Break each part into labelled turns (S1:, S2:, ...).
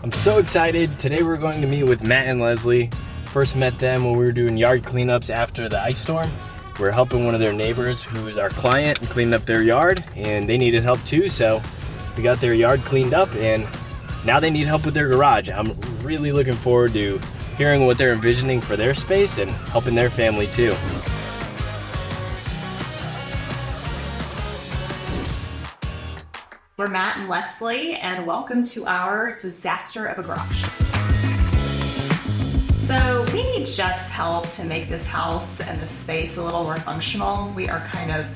S1: I'm so excited. Today we're going to meet with Matt and Leslie. First met them when we were doing yard cleanups after the ice storm. We're helping one of their neighbors who's our client and cleaning up their yard, and they needed help too, so we got their yard cleaned up and now they need help with their garage. I'm really looking forward to hearing what they're envisioning for their space and helping their family too.
S2: We're Matt and Leslie, and welcome to our disaster of a garage. So we need Jeff's help to make this house and the space a little more functional. We are kind of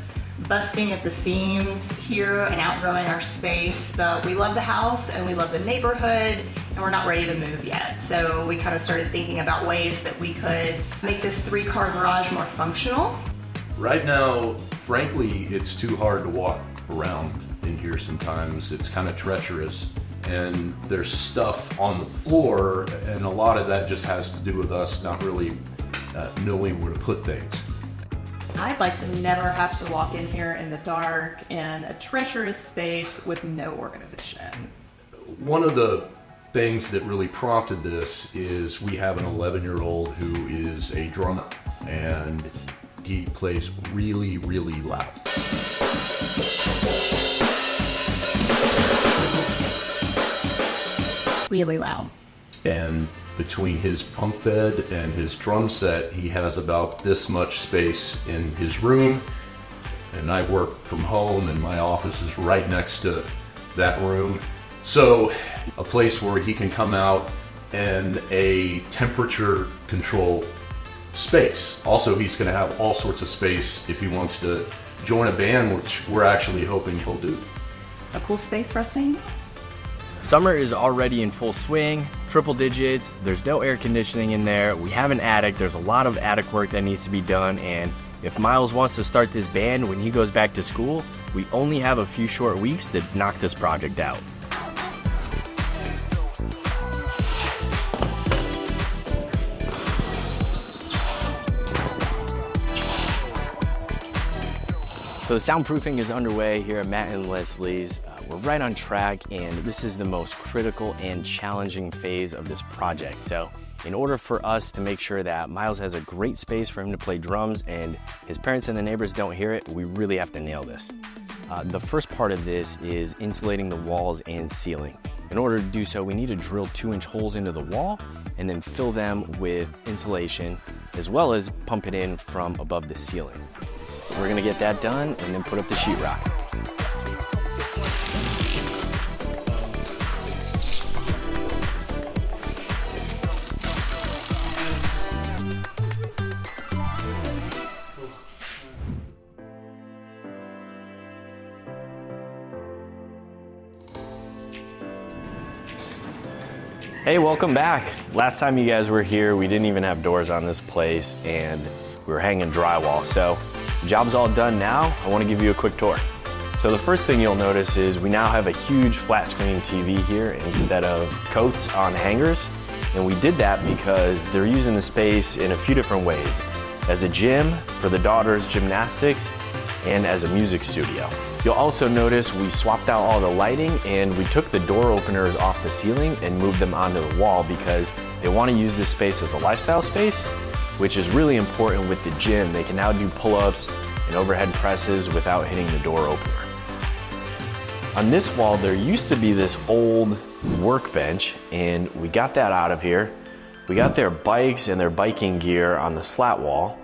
S2: busting at the seams here and outgrowing our space, but we love the house and we love the neighborhood and we're not ready to move yet. So we kind of started thinking about ways that we could make this 3-car garage more functional.
S3: Right now, frankly, it's too hard to walk around in here sometimes. It's kind of treacherous and there's stuff on the floor, and a lot of that just has to do with us not really knowing where to put things.
S2: I'd like to never have to walk in here in the dark in a treacherous space with no organization.
S3: One of the things that really prompted this is we have an 11-year-old who is a drummer, and he plays really, really loud.
S2: Really loud.
S3: And between his bunk bed and his drum set, he has about this much space in his room. And I work from home and my office is right next to that room. So a place where he can come out and a temperature control space. Also, he's gonna have all sorts of space if he wants to join a band, which we're actually hoping he'll do.
S2: A cool space for us to hang.
S1: Summer is already in full swing, triple digits, there's no air conditioning in there, we have an attic, there's a lot of attic work that needs to be done, and if Miles wants to start this band when he goes back to school, we only have a few short weeks to knock this project out. So the soundproofing is underway here at Matt and Leslie's. We're right on track, and this is the most critical and challenging phase of this project. So in order for us to make sure that Miles has a great space for him to play drums and his parents and the neighbors don't hear it, we really have to nail this. The first part of this is insulating the walls and ceiling. In order to do so, we need to drill 2-inch holes into the wall and then fill them with insulation, as well as pump it in from above the ceiling. We're gonna get that done and then put up the sheetrock. Hey, welcome back. Last time you guys were here, we didn't even have doors on this place and we were hanging drywall. So the job's all done now. I want to give you a quick tour. So the first thing you'll notice is we now have a huge flat screen TV here instead of coats on hangers. And we did that because they're using the space in a few different ways. As a gym for the daughters' gymnastics and as a music studio. You'll also notice we swapped out all the lighting and we took the door openers off the ceiling and moved them onto the wall because they want to use this space as a lifestyle space, which is really important with the gym. They can now do pull-ups and overhead presses without hitting the door opener. On this wall, there used to be this old workbench and we got that out of here. We got their bikes and their biking gear on the slat wall,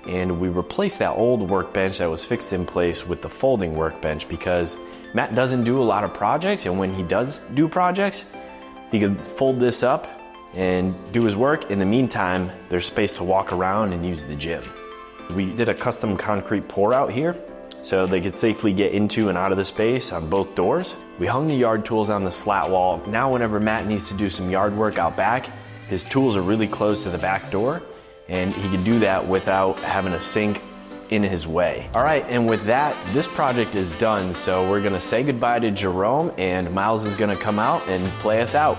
S1: and we replaced that old workbench that was fixed in place with the folding workbench because Matt doesn't do a lot of projects, and when he does do projects, he can fold this up and do his work. In the meantime, there's space to walk around and use the gym. We did a custom concrete pour out here so they could safely get into and out of the space on both doors. We hung the yard tools on the slat wall. Now whenever Matt needs to do some yard work out back, his tools are really close to the back door, and he can do that without having a sink in his way. All right, and with that, this project is done. So we're gonna say goodbye to Jerome, and Miles is gonna come out and play us out.